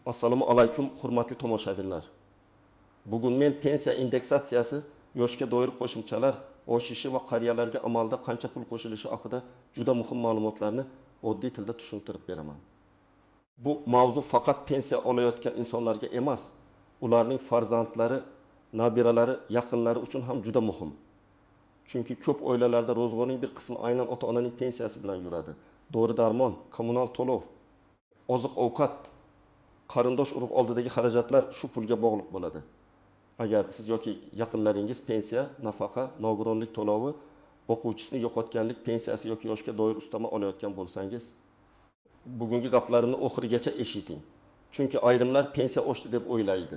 Assalomu alaykum, hurmatli tomoshabinlar. Bugun men pensiya indeksatsiyasi, yoshga doir qo'shimchalar, oshishi va qariyalarga amalda qancha pul qo'shilishi haqida juda muhim ma'lumotlarni oddiy tilda tushuntirib beraman. Bu mavzu faqat pensiya olayotgan insonlarga emas, ularning farzandlari, nabiralari, yaqinlari uchun ham juda muhim. Chunki ko'p oilalarda ro'zg'orning bir qismi aynan ota-onaning pensiyasi bilan yuradi. Dori-darmon, kommunal to'lov, oziq-ovqat, qarindosh urug' oldidagi xarajatlar shu pulga bog'liq bo'ladi. Agar siz yoki yaqinlaringiz pensiya, nafaqa, nogironlik to'lovi, o'quvchisini yo'qotganlik pensiyasi yoki yoshga doir ustama olayotgan bo'lsangiz, bugungi gaplarimni oxirigacha eshiting. Chunki ayrimlar pensiya oshdi deb o'ylaydi.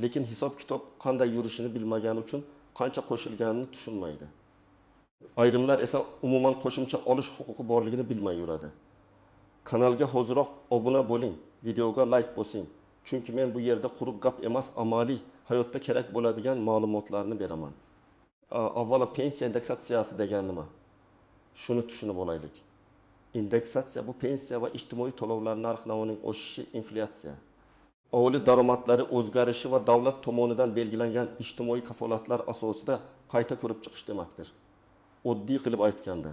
Lekin hisob-kitob qanday yurishini bilmagani uchun qancha qo'shilganini tushunmaydi. Ayrimlar esa umuman qo'shimcha olish huquqi borligini bilmay yuradi. Kanalga hoziroq obuna bo'ling, videoga like bosing. Chunki men bu yerda quruq gap emas, amaliy hayotda kerak bo'ladigan ma'lumotlarni beraman. Avvalo pensiya indeksatsiyasi degani nima? Shuni tushunib olaylik. Indeksatsiya bu pensiya va ijtimoiy to'lovlar narx-navoning o'sishi, inflyatsiya. Aholi daromadlari o'zgarishi va davlat tomonidan belgilangan ijtimoiy kafolatlar asosida qayta ko'rib chiqish demakdir. Oddiy qilib aytganda,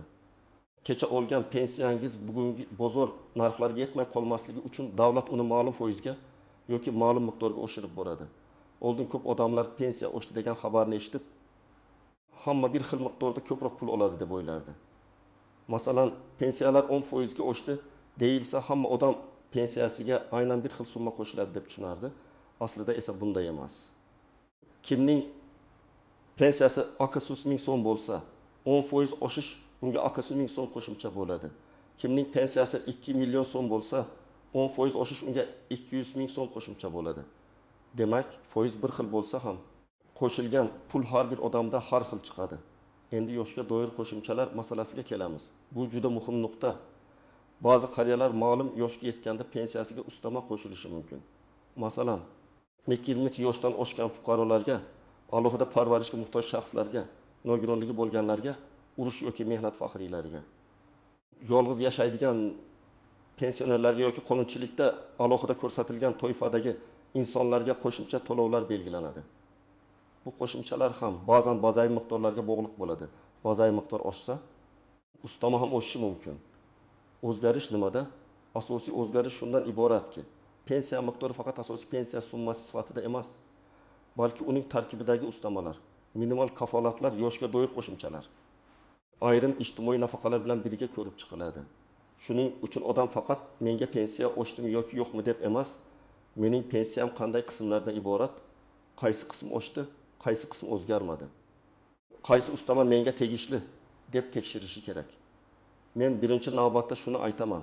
kecha olgan pensiyangiz bugungi bozor narxlariga yetmay qolmasligi uchun davlat uni ma'lum foizga yoki ma'lum miqdorga oshirib boradi. Oldin ko'p odamlar pensiya oshdi degan xabarni eshitib, hamma bir xil miqdorda ko'proq pul oladi deb o'ylardi. Masalan, pensiyalar 10% ga oshdi deyilsa, hamma odam pensiyasiga aynan bir xil summa qo'shiladi deb tushunardi. Aslida esa bunday emas. Kimning pensiyasi aqsiz 1000 so'm bo'lsa, 10% oshish unga aqsiz 1000 so'm qo'shimcha bo'ladi. Kimning pensiyasi 2 million so'm bo'lsa, 10% oshish unga 200 ming so'm qo'shimcha bo'ladi. Demak, foiz bir xil bo'lsa ham, qo'shilgan pul har bir odamda har xil chiqadi. Endi yoshga doir qo'shimchalar masalasiga kelamiz. Bu juda muhim nuqta. Ba'zi qariyalar ma'lum yoshga yetganda pensiyasiga ustama qo'shilishi mumkin. Masalan, 20 yoshdan oshgan fuqarolarga, alohida parvarishga muhtoj shaxslarga, nogironligi bo'lganlarga, urush yoki mehnat faxriylariga, yolg'iz yashaydigan pensionerlarga yoki qonunchilikda alohida ko'rsatilgan toifadagi insonlarga qo'shimcha to'lovlar belgilanadi. Bu qo'shimchalar ham ba'zan bazaviy miqdorlarga bog'liq bo'ladi. Bazaviy miqdor oshsa, ustama ham oshishi mumkin. O'zgarish nimada? Asosiy o'zgarish shundan iboratki, pensiya miqdori faqat asosiy pensiya summasi sifatida emas, balki uning tarkibidagi ustamalar, minimal kafolatlar, yoshga doir qo'shimchalar, ayrim ijtimoiy nafaqalar bilan birga ko'rib chiqiladi. Shuning uchun odam faqat menga pensiya oshdimi yoki yo'qmi deb emas, mening pensiyam qanday qismlardan iborat, qaysi qism oshdi, qaysi qism o'zgarmadi, qaysi ustama menga tegishli deb tekshirishi kerak. Men birinchi navbatda shuni aytaman.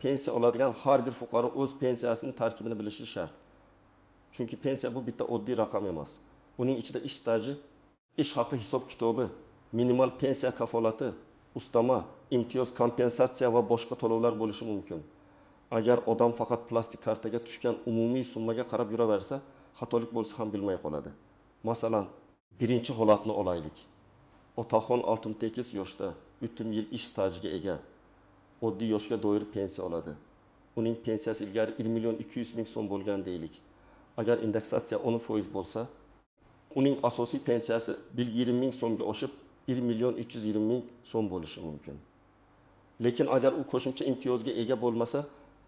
Pensiya oladigan har bir fuqaro o'z pensiyasining tarkibini bilishi shart. Chunki pensiya bu bitta oddiy raqam emas. Uning ichida ish staji, ish haqi hisob-kitobi, minimal pensiya kafolati, ustama, imtiyoz, kompensatsiya va boshqa to'lovlar bo'lishi mumkin. Agar odam faqat plastik kartaga tushgan umumiy summaga qarab yuraversa, xatolik bo'lsa ham bilmay qoladi. Masalan, birinchi holatni olaylik. Otaxon Oltintekis yoshda 3 yil ish stajiga ega. Oddiy yoshga doir pensiya oladi. Uning pensiyasi ilgari 1 million 200 ming so'm bo'lgan deylik. Agar indeksatsiya 10% bo'lsa, uning asosiy pensiyasi 120 ming so'mga oshib 1 million 320 ming so'm bo'lishi mumkin. Lekin agar u qo'shimcha imtiyozga ega bo'lmasa,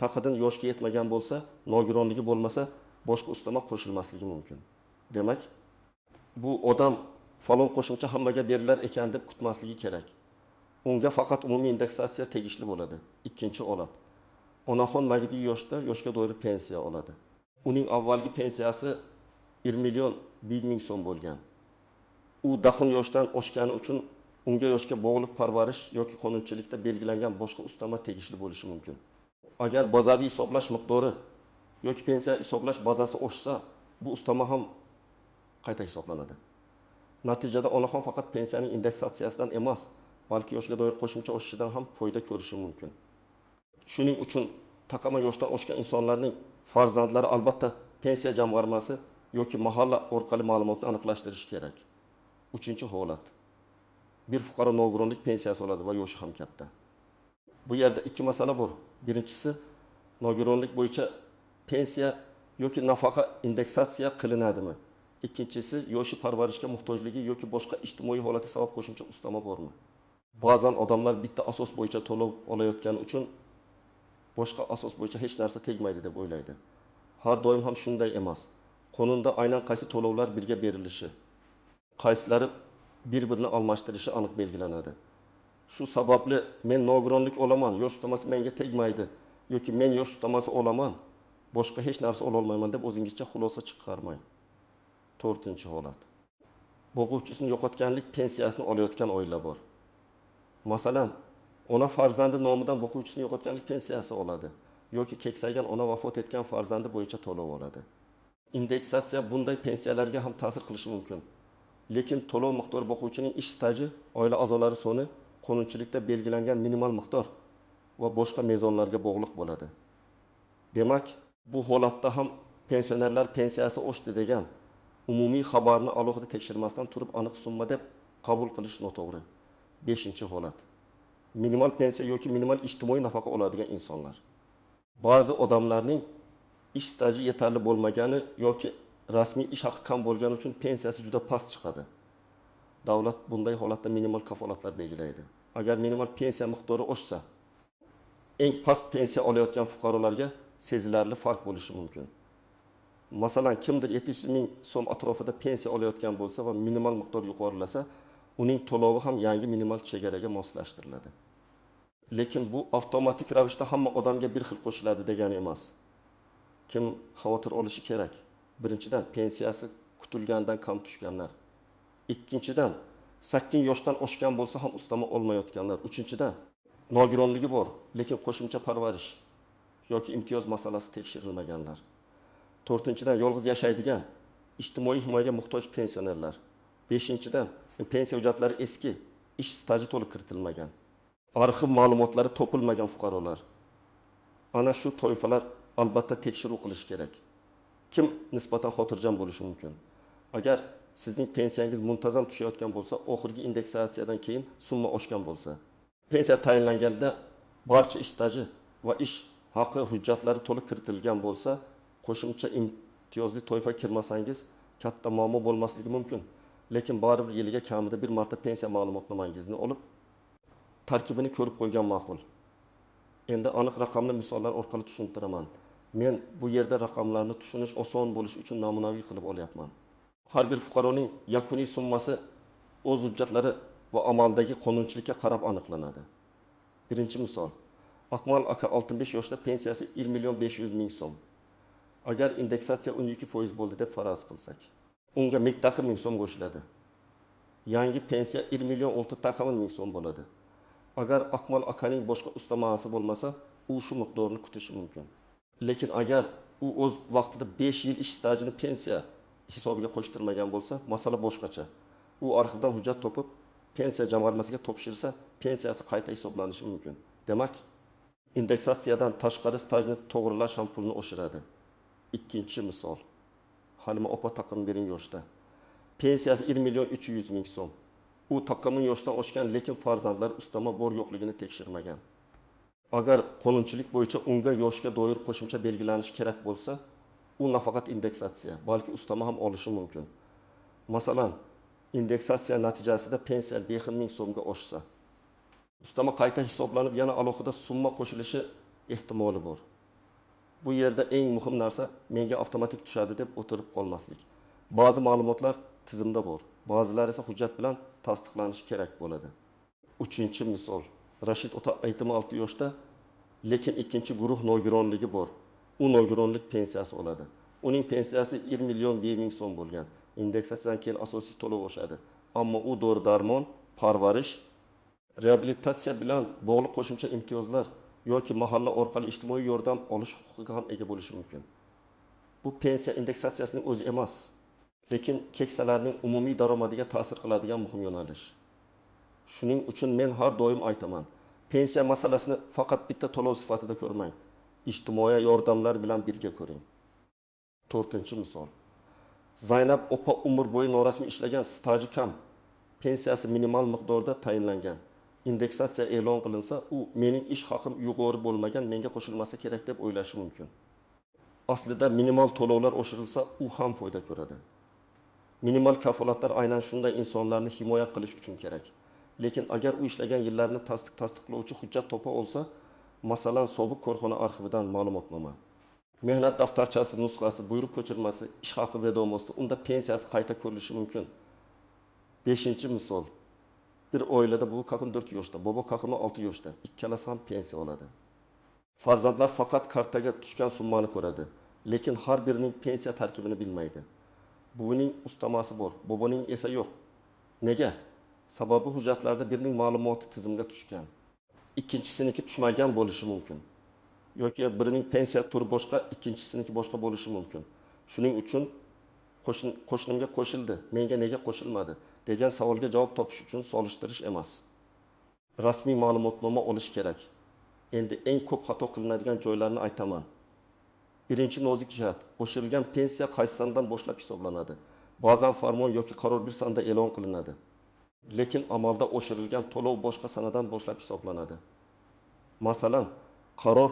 taqadan yoshga yetmagan bo'lsa, nogironligi bo'lmasa, boshqa ustama qo'shilmasligi mumkin. Demak, bu odam falon qo'shimcha hammaga berilar ekan deb kutmasligi kerak. Unga faqat umumiy indeksatsiya tegishli bo'ladi. Ikkinchi holat. Onaxon Magdiy yoshda yoshga doir pensiya oladi. Uning avvalgi pensiyasi 1 million 1 ming so'm bo'lgan. U daxin yoshdan oshgani uchun unga yoshga bog'liq parvarish yoki qonunchilikda belgilangan boshqa ustama tegishli bo'lishi mumkin. Agar bazaviy hisoblash miqdori yoki pensiya hisoblash bazasi oshsa, bu ustama ham qayta hisoblanadi. Natijada onaxon faqat pensiyaning indeksatsiyasidan emas, balki yoshga doir qo'shimcha oshishidan ham foyda ko'rishi mumkin. Shuning uchun taqama yoshdan oshgan insonlarning farzandlari albatta pensiya jamg'armasi yoki mahalla orqali ma'lumotni aniqlashtirishi kerak. Uchinchi holat. Bir fuqaro nogironlik pensiyasi oladi va yoshi ham katta. Bu yerda ikki masala bor. Birinchisi, nogironlik bo'yicha pensiya yoki nafaqa indeksatsiya qilinadimi? Ikkinchisi, yoshi parvarishga muhtojligi yoki boshqa ijtimoiy holati sabab qo'shimcha ustama bormi? Ba'zan odamlar bitta asos bo'yicha to'lov olayotgani uchun boshqa asos bo'yicha hech narsa tegmaydi deb o'ylaydi. Har doim ham shunday emas. Qonunda aynan qaysi to'lovlar birga berilishi, qaysilari bir-birini almashtirishi aniq belgilanadi. Shu sababli men nogironlik olaman, yosh ustamasi menga tegmaydi yoki men yosh ustamasi olaman, boshqa hech narsa ola olmayman deb o'zingizcha xulosa chiqarmang. 4-holat. Boquvchisini yo'qotganlik pensiyasini olayotgan oila bor. Masalan, ona farzandi nomidan boquvchisini yo'qotganlik pensiyasi oladi yoki keksaygan ona vafot etgan farzandi bo'yicha to'lov oladi. Indeksatsiya bunday pensiyalarga ham ta'sir qilishi mumkin. Lekin to'lov miqdori boquvchining ish staji, oila a'zolari soni, qonunchilikda belgilangan minimal miqdor va boshqa mezonlarga bog'liq bo'ladi. Demak, bu holatda ham pensionerlar pensiyasi oshdi degan umumiy xabarni alohida tekshirmasdan turib aniq summa deb qabul qilish noto'g'ri. 5-holat. Minimal pensiya yoki minimal ijtimoiy nafaqa oladigan insonlar. Ba'zi odamlarning ish staji yetarli bo'lmagani yoki rasmiy ish haqi kam bo'lgani uchun pensiyasi juda past chiqadi. Davlat bunday holatda minimal kafolatlar belgilaydi. Agar minimal pensiya miqdori oshsa, eng past pensiya olayotgan fuqarolarga sezilarli farq bo'lishi mumkin. Masalan, kimdir 700 ming so'm atrofida pensiya olayotgan bo'lsa va minimal miqdor yuqorilasa, uning to'lovi ham yangi minimal chegaraga moslashtiriladi. Lekin bu avtomatik ravishda hamma odamga bir xil qo'shiladi degani emas. Kim xavotir olishi kerak? Birinchidan, pensiyasi kutilgandan kam tushganlar. Ikkinchidan, 8 yoshdan oshgan bo'lsa ham ustama olmayotganlar. Uchinchidan, nogironligi bor, lekin qo'shimcha parvarish yoki imtiyoz masalasi tekshirilmaganlar. To'rtinchidan, yolg'iz yashaydigan, ijtimoiy himoyaga muhtoj pensionerlar. Beshinchidan, pensiya hujjatlari eski, ish staji to'liq kiritilmagan, arxiv ma'lumotlari topilmagan fuqarolar. Ana shu toifalar albatta tekshiruv qilish kerak. Kim nisbatan xotirjam bo'lishi mumkin? Agar sizning pensiyangiz muntazam tushayotgan bo'lsa, oxirgi indeksatsiyadan keyin summa oshgan bo'lsa, pensiya tayinlanganda barcha ish staji va ish haqi hujjatlari to'liq kiritilgan bo'lsa, qo'shimcha imtiyozli toifa kirmasangiz katta muammo bo'lmasligi mumkin. Lekin baribir yiliga kamida bir marta pensiya ma'lumotnomangizni olib, tarkibini ko'rib qo'ygan ma'qul. Endi aniq raqamli misollar orqali tushuntiraman. Men bu yerda raqamlarni tushunish oson bo'lishi uchun namunaviy qilib olyapman. Har bir fuqaroning yakuniy summasi o'z hujjatlari va amaldagi qonunchilikka qarab aniqlanadi. Birinchi misol. Akmal aka 65 yoshda pensiyasi 1.500.000 so'm. Agar indeksatsiya 12% bo'ldi deb faraz qilsak, unga 1.000 so'm qo'shiladi. Yangi pensiya 1.600.000 so'm bo'ladi. Agar Akmal akaning boshqa ustamasi bo'lmasa, u shu miqdorni kutishi mumkin. Lekin agar u o'z vaqtida 5 yil ish stajini pensiya hisobiga qo'shtirmagan bo'lsa, masala boshqacha. U arxivdan hujjat topib, pensiya jamg'armasiga topshirsa, pensiyasi qayta hisoblanishi mumkin. Demak, indeksatsiyadan tashqari stajni to'g'rilash ham pulni oshiradi. Ikkinchi misol. Halima opa taqim 1 yoshda. Pensiyasi 1.300.000 so'm. U taqimning yoshdan oshgan, lekin farzandlar ustama bor yo'qligini tekshirmagan. Agar qonunchilik bo'yicha unga yoshga doir qo'shimcha belgilanishi kerak bo'lsa, u nafaqat indeksatsiya, balki ustama ham olishi mumkin. Masalan, indeksatsiya natijasida pensiya 5.000 so'mga oshsa, ustama qayta hisoblanib yana alohida summa qo'shilishi ehtimoli bor. Bu yerda eng muhim narsa menga avtomatik tushadi deb o'tirib qolmaslik. Ba'zi ma'lumotlar tizimda bor, ba'zilari esa hujjat bilan tasdiqlanishi kerak bo'ladi. Uchinchi misol. Rashid ota 56 yoshda, lekin ikkinchi guruh nogironligi bor. U nogironlik pensiyasi oladi. Uning pensiyasi 1.100.000 so'm bo'lgan. Indeksatsiyadan keyin asosiy to'lov oshadi. Ammo u dori-darmon, parvarish, reabilitatsiya bilan bog'liq qo'shimcha imtiyozlar yoki mahalla orqali ijtimoiy yordam olish huquqiga ham ega bo'lishi mumkin. Bu pensiya indeksatsiyasining o'zi emas, lekin keksalarning umumiy daromadiga ta'sir qiladigan muhim yo'nalish. Shuning uchun men har doim aytaman, pensiya masalasini faqat bitta to'lov sifatida ko'rmang, ijtimoiy yordamlar bilan birga ko'ring. 4-misol. Zaynab opa umr bo'yi norasmiy ishlagan, staji kam, pensiyasi minimal miqdorda tayinlangan. Indeksatsiya e'lon qilinsa, u mening ish haqim yuqori bo'lmagan, menga qo'shilmasa kerak deb o'ylashi mumkin. Aslida minimal to'lovlar oshirilsa, u ham foyda ko'radi. Minimal kafolatlar aynan shunday insonlarni himoya qilish uchun kerak. Lekin agar u ishlagan yillarni tasdiqlovchi hujjat topa olsa, masalan, sobiq korxona arxividan ma'lumotnoma, mehnat daftarchasi nusxasi, buyruq ko'chirmasi, ish haqi vedomosti, unda pensiyasi qayta ko'rilishi mumkin. 5-misol. Bir oilada bu kakım 4 yoshda, bobo kakımı 6 yoshda. Ikkalasi ham pensiya oladi. Farzandlar faqat kartaga tushgan summani ko'radi, lekin har birining pensiya tarkibini bilmaydi. Buvining ustamasi bor, boboning esa yo'q. Nega? Sababi hujjatlarda birining ma'lumoti tizimga tushgan, ikkinchisiniki tushmagan bo'lishi mumkin. Yoki birining pensiya turi boshqa, ikkinchisiniki boshqa bo'lishi mumkin. Shuning uchun qo'shnimga qo'shildi, menga nega qo'shilmadi degan savolga javob topish uchun solishtirish emas. Rasmiy ma'lumotnoma olish kerak. Endi eng ko'p xato qilinadigan joylarni aytaman. Birinchi nozik jihat, oshirilgan pensiya qaysi sandan boshlab hisoblanadi? Ba'zan farmon yoki qaror bir sanda e'lon qilinadi. Lekin amalda oshirilgan to'lov boshqa sanadan boshlab hisoblanadi. Masalan, qaror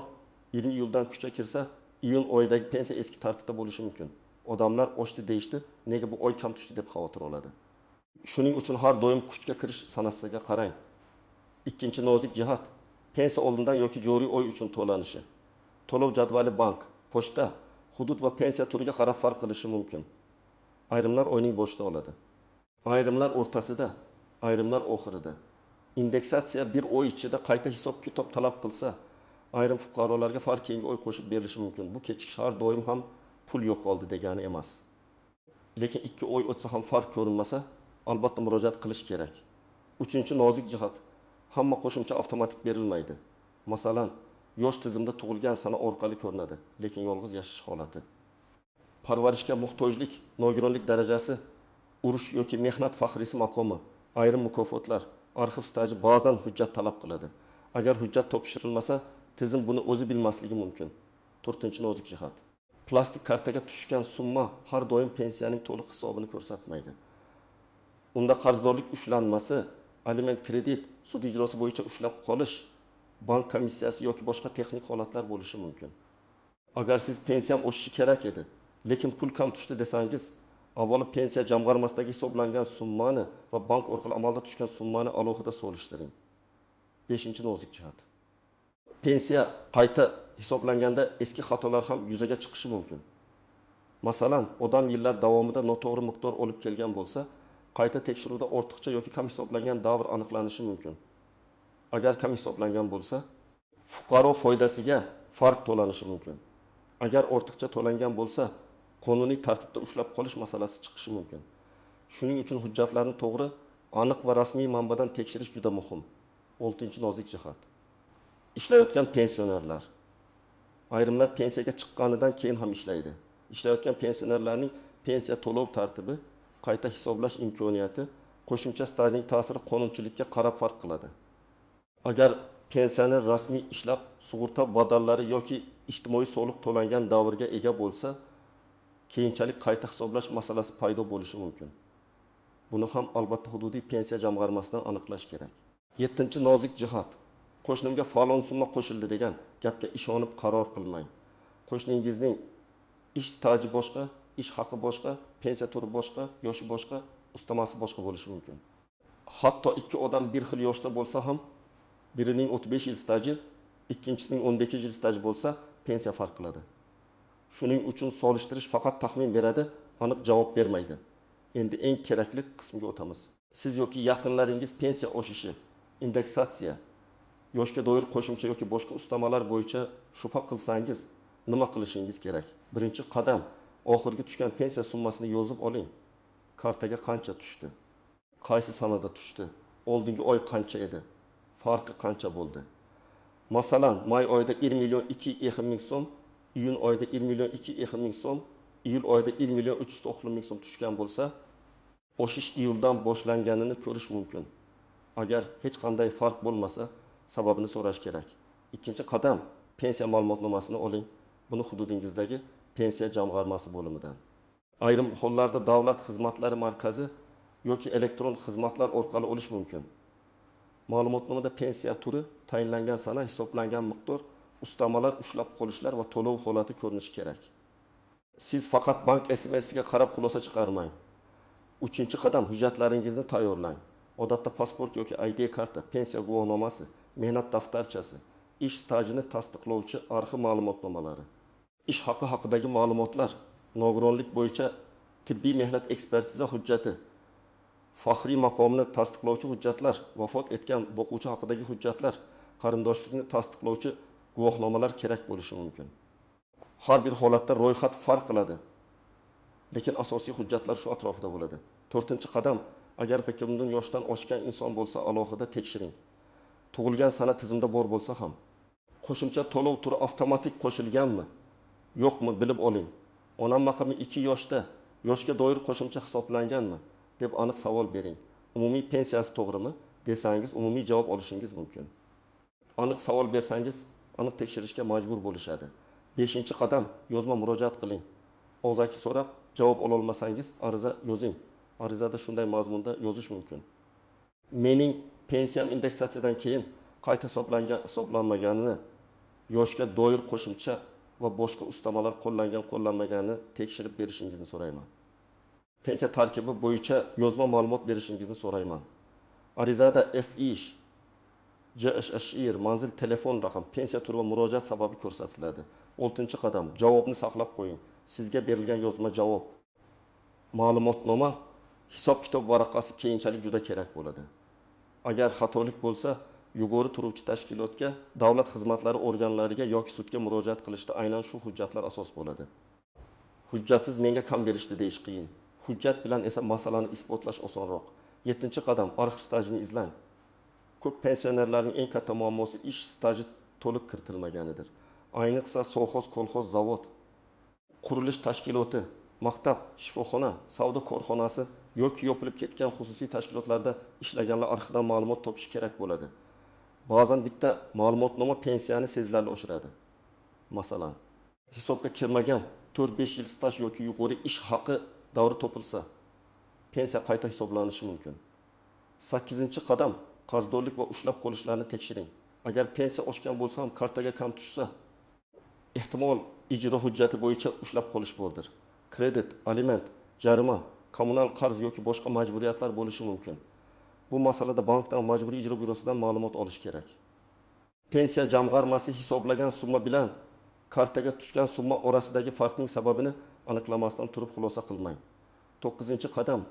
20 iyuldan kuchga kirsa, iyun oyidagi pensiya eski tartibda bo'lishi mumkin. Odamlar oshdi deyishdi, nega bu oy kam tushdi deb xavotir oladi. Shuning uchun har doim kuchga kirish sanasiga qarang. Ikkinchi nozik jihat, pensiya oldindan yoki joriy oy uchun to'lanishi. To'lov jadvali bank, pochta, hudud va pensiya turiga qarab farq qilishi mumkin. Ayrimlar oyning boshida oladi. Ayrimlar o'rtasida, ayrimlar oxirida. Indeksatsiya bir oy ichida qayta hisob-kitob talab qilsa, ayrim fuqarolarga farq keyingi oy qo'shib berilishi mumkin. Bu kechikish har doim ham pul yo'qoldi degani emas. Lekin 2 oy o'tsa ham farq ko'rinmasa, albatta murojaat qilish kerak. Uchinchi nozik jihat, hamma qo'shimcha avtomatik berilmaydi. Masalan, yosh tizimda tug'ilgan sana orqali ko'rinadi, lekin yolg'iz yashash holati. Parvarishga muhtojlik, nogironlik darajasi, urush yoki mehnat faxriysi maqomi, ayrim mukofotlar, arxiv staji ba'zan hujjat talab qiladi. Agar hujjat topshirilmasa, tizim buni o'zi bilmasligi mumkin. 4-nozik jihat. Plastik kartaga tushgan summa har doim pensiyaning to'liq hisobini ko'rsatmaydi. Unda qarzdorlik ushlanmasi, aliment kredit, sud ijrosi bo'yicha ushlab qolish, bank komissiyasi yoki boshqa texnik holatlar bo'lishi mumkin. Agar siz pensiyam oshishi kerak edi, lekin pul kam tushdi desangiz, avvalo pensiya jamg'armasidagi hisoblangan summani va bank orqali amalda tushgan summani alohida solishtiring. 5-nozik jihat. Pensiya qayta hisoblanganda eski xatolar ham yuzaga chiqishi mumkin. Masalan, odam yillar davomida noto'g'ri miqdor olib kelgan bo'lsa, qayta tekshiruvda ortiqcha yoki kam hisoblangan davr aniqlanishi mumkin. Agar kam hisoblangan bo'lsa, fuqaro foydasiga farq to'lanishi mumkin. Agar ortiqcha to'langan bo'lsa, qonuniy tartibda ushlab qolish masalasi chiqishi mumkin. Shuning uchun hujjatlarni to'g'ri, aniq va rasmiy manbadan tekshirish juda muhim. 6-nozik jihat. Ishlayotgan pensionerlar. Ayrimlar pensiyaga chiqqanidan keyin ham ishlaydi. Ishlayotgan pensionerlarning pensiya to'lov tartibi, qayta hisoblash imkoniyati, qo'shimcha stajning ta'siri qonunchilikka qarab farq qiladi. Agar pensioner rasmiy ishlab, sug'urta badallari yoki ijtimoiy soliq to'langan davrga ega bo'lsa, keyinchalik qayta hisoblash masalasi paydo bo'lishi mumkin. Buni ham albatta hududiy pensiya jamg'armasidan aniqlash kerak. 7-nozik jihat. Qo'shnimga falon summa qo'shildi degan gapga ishonib qaror qilmang. Qo'shningizning ish staji boshqa, ish haqi boshqa, pensiya turi boshqa, yoshi boshqa, ustamasi boshqa bo'lishi mumkin. Hatto ikki odam bir xil yoshda bo'lsa ham, birining 35 yil staji, ikkinchisining 12 yil staji bo'lsa, pensiya farq qiladi. Shuning uchun solishtirish faqat taxmin beradi, aniq javob bermaydi. Endi eng kerakli qismga o'tamiz. Siz yoki yaqinlaringiz pensiya oshishi, indeksatsiya, yoshga doir qo'shimcha yoki boshqa ustamalar bo'yicha shubha qilsangiz, nima qilishingiz kerak? Birinchi qadam, oxirgi tushgan pensiya summasini yozib oling. Kartaga qancha tushdi? Qaysi sanada tushdi? Oldingi oy qancha edi? Farqi qancha bo'ldi? Masalan, may oyida 1.2 million so'm, iyun oyida 1.2 million so'm, iyul oyida 1.390 million so'm tushgan bo'lsa, oshish iyuldan boshlanganini ko'rish mumkin. Agar hech qanday farq bo'lmasa, sababini so'rash kerak. Ikkinchi qadam, pensiya ma'lumotnomasini oling. Buni hududingizdagi pensiya jamg'armasi bo'limidan. Ayrim hollarda davlat xizmatlari markazi yoki elektron xizmatlar orqali olish mumkin. Ma'lumotnomada pensiya turi, tayinlangan sana, hisoblangan miqdor, ustamalar ushlab qolishlar va to'lov holati ko'rinishi kerak. Siz faqat bank SMS'iga qarab xulosa chiqarmang. 3-qadam hujjatlaringizni tayyorlang. Odatda pasport yoki ID karta, pensiya guvohnomasi, mehnat daftarchasi, ish stajini tasdiqlovchi arxiv ma'lumotnomalari, ish haqi haqidagi ma'lumotlar, nogironlik bo'yicha tibbiy mehnat ekspertiza hujjati, faxriy maqomni tasdiqlovchi hujjatlar, vafot etgan boquvchi haqidagi hujjatlar, qarindoshlikni tasdiqlovchi guvohnomalar kerak bo'lishi mumkin. Har bir holatda ro'yxat farq qiladi. Lekin asosiy hujjatlar shu atrofida bo'ladi. 4-qadam, agar fikrimdan yoshdan oshgan inson bo'lsa, alohida tekshiring. Tug'ilgan sana tizimda bor bo'lsa ham, qo'shimcha to'lov turi avtomatik qo'shilganmi, yo'qmi bilib oling. Onam maqomi 2 yoshda yoshga doir qo'shimcha hisoblanganmi deb aniq savol bering. Umumiy pensiyasi to'g'rimi desangiz, umumiy javob olishingiz mumkin. Aniq savol bersangiz, aniq tekshirishga majbur bo'lishadi. 5-qadam, yozma murojaat qiling. Og'zaki so'rab javob ola olmasangiz, ariza yozing. Arizada shunday mazmunda yozish mumkin: mening pensiyam indeksatsiyadan keyin qayta hisoblanmaganini, yoshga doir qo'shimcha va boshqa ustamalar qo'llanmaganini tekshirib berishingizni so'rayman. Pensiya tarkibi bo'yicha yozma ma'lumot berishingizni so'rayman. Arizada FISH, JSHIR, manzil, telefon raqam, pensiya turi va murojaat sababi ko'rsatiladi. 6-qadam, javobni saqlab qo'ying. Sizga berilgan yozma javob, ma'lumotnoma, hisob-kitob varaqasi keyinchalik juda kerak bo'ladi. Agar xatolik bo'lsa, yuqori turuvchi tashkilotga, davlat xizmatlari organlariga yoki sudga murojaat qilishda aynan shu hujjatlar asos bo'ladi. Hujjatsiz menga kam berishdi deyish qiyin. Hujjat bilan esa masalani isbotlash osonroq. 7-qadam, arxiv stajini izlang. Ko'p pensionerlarning eng katta muammosi ish staji to'liq kiritilmaganidir. Ayniqsa sovxoz, kolxoz, zavod, qurilish tashkiloti, maktab, shifoxona, savdo korxonasi yoki yopilib ketgan xususiy tashkilotlarda ishlaganlar arxivdan ma'lumot topish kerak bo'ladi. Ba'zan bitta ma'lumotnoma pensiyani sezilarli oshiradi. Masalan, hisobga kirmagan 4-5 yil staj yoki yuqori ish haqi davri topilsa, pensiya qayta hisoblanishi mumkin. 8-qadam, qarzdorlik va ushlab qo'lishlarni tekshiring. Agar pensiya oshgan bo'lsa ham kartaga kam tushsa, ehtimol ijro hujjati bo'yicha ushlab qolish bordir. Kredit, aliment, jarima, kommunal qarz yoki boshqa majburiyatlar bo'lishi mumkin. Bu masalada bankdan, majburiy ijro byurosidan ma'lumot olish kerak. Pensiya jamg'armasi hisoblagan summa bilan kartaga tushgan summa orasidagi farqning sababini aniqlamasdan turib xulosa qilmang. 9-qadam,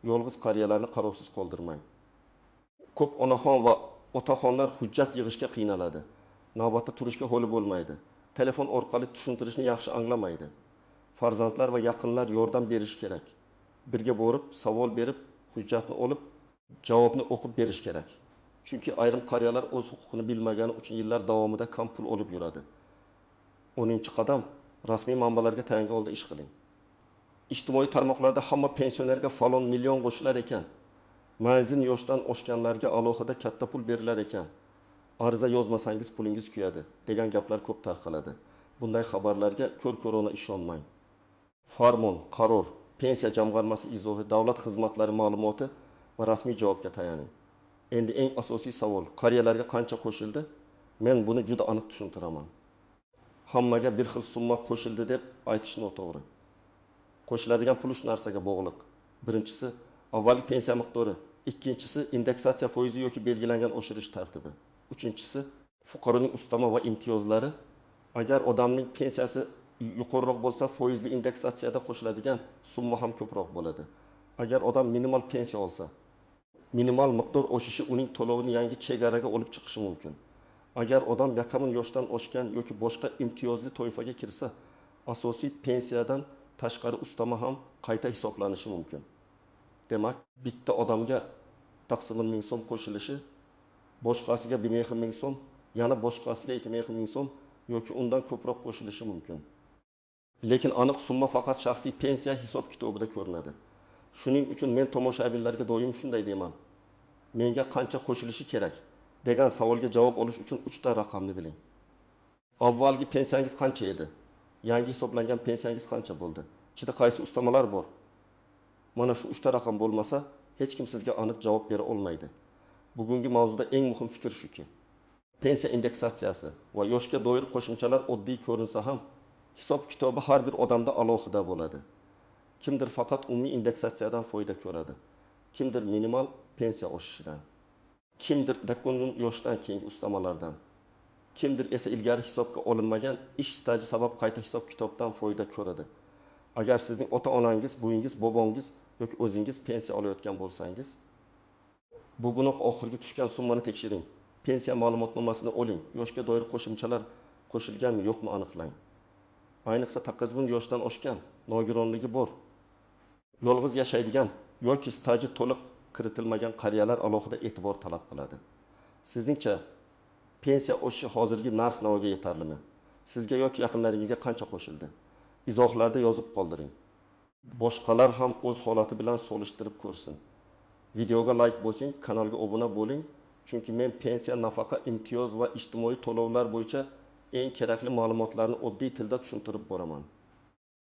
yolg'iz qariyalarni qarovsiz qoldirmang. Ko'p onaxon va otaxonlar hujjat yig'ishga qiynaladi. Navbatda turishga ho'li bo'lmaydi. Telefon orqali tushuntirishni yaxshi anglamaydi. Farzandlar va yaqinlar yordam berishi kerak. Birga borib, savol berib, hujjatni olib, javobni o'qib berish kerak. Chunki ayrim qariyalar o'z huquqini bilmagani uchun yillar davomida kam pul olib yuradi. 10-qadam, rasmiy manbalarga tayangan holda ish qiling. Ijtimoiy tarmoqlarda hamma pensionerga falon million qo'shilar ekan, manzil yoshdan oshganlarga alohida katta pul berilar ekan, ariza yozmasangiz pulingiz kuyadi degan gaplar ko'p tarqaladi. Bunday xabarlarga ko'r-ko'rona ishonmang. Farmon, qaror, pensiya jamg'armasi izohi, davlat xizmatlari ma'lumoti va rasmiy javobga tayaning. Endi eng asosiy savol, qariyalarga qancha qo'shildi? Men buni juda aniq tushuntiraman. Hammaga bir xil summa qo'shildi deb aytish noto'g'ri. Qo'shiladigan pul uch narsaga bog'liq. Birinchisi, avvalgi pensiya miqdori, ikkinchisi indeksatsiya foizi yoki belgilangan oshirish tartibi. Uchinchisi, fuqaroning ustama va imtiyozlari. Agar odamning pensiyasi yuqoriroq bo'lsa, foizli indeksatsiyada qo'shiladigan summa ham ko'proq bo'ladi. Agar odam minimal pensiya olsa, minimal miqdor oshishi uning to'lovini yangi chegaraga olib chiqishi mumkin. Agar odam yaqin yoshdan oshgan yoki boshqa imtiyozli toifaga kirsa, asosiy pensiyadan tashqari ustama ham qayta hisoblanishi mumkin. Demak, bitta odamga taqsimir 1000 so'm qo'shilishi, boshqasiga 1000 so'm, yana boshqasiga 2000 so'm yoki undan ko'proq qo'shilishi mumkin. Lekin aniq summa faqat shaxsiy pensiya hisob-kitobida ko'rinadi. Shuning uchun men tomoshabinlarga doim shunday deyman: menga qancha qo'shilishi kerak degan savolga javob olish uchun 3 ta raqamni biling. Avvalgi pensiyangiz qancha edi? Yangi hisoblangan pensiyangiz qancha bo'ldi? Ichida qaysi ustamalar bor? Mana shu 3 ta raqam bo'lmasa, hech kim sizga aniq javob bera olmaydi. Bugungi mavzuda eng muhim fikr shuki, pensiya indeksatsiyasi va yoshga doir qo'shimchalar oddiy ko'rinsa ham, hisob kitobi har bir odamda alohida bo'ladi. Kimdir faqat umumiy indeksatsiyadan foyda ko'radi. Kimdir minimal pensiya oshishidan. Kimdir do'kon yoshdan keyingi ustamalardan. Kimdir esa ilgari hisobga olinmagan ish staji sabab qayta hisob kitobdan foyda ko'radi. Agar sizning ota-onangiz, buvinggiz, bobongiz yoki o'zingiz pensiya olayotgan bo'lsangiz, bugunoq oxirgi tushgan summani tekshiring. Pensiya ma'lumotnomasini oling. Yoshga doir qo'shimchalar qo'shilganmi, yo'qmi aniqlang. Ayniqsa 9 yoshdan oshgan, nogironligi bor, yolg'iz yashaydigan yoki staji to'liq kiritilmagan qariyalar alohida e'tibor talab qiladi. Sizningcha pensiya oshishi hozirgi narx-navoga yetarlimi? Sizga yoki yaqinlaringizga qancha qo'shildi? Izohlarda yozib qoldiring. Boshqalar ham o'z holati bilan solishtirib ko'rsin. Videoga like bosing, kanalga obuna bo'ling, chunki men pensiya, nafaqa, imtiyoz va ijtimoiy to'lovlar bo'yicha eng kerakli ma'lumotlarni oddiy tilda tushuntirib boraman.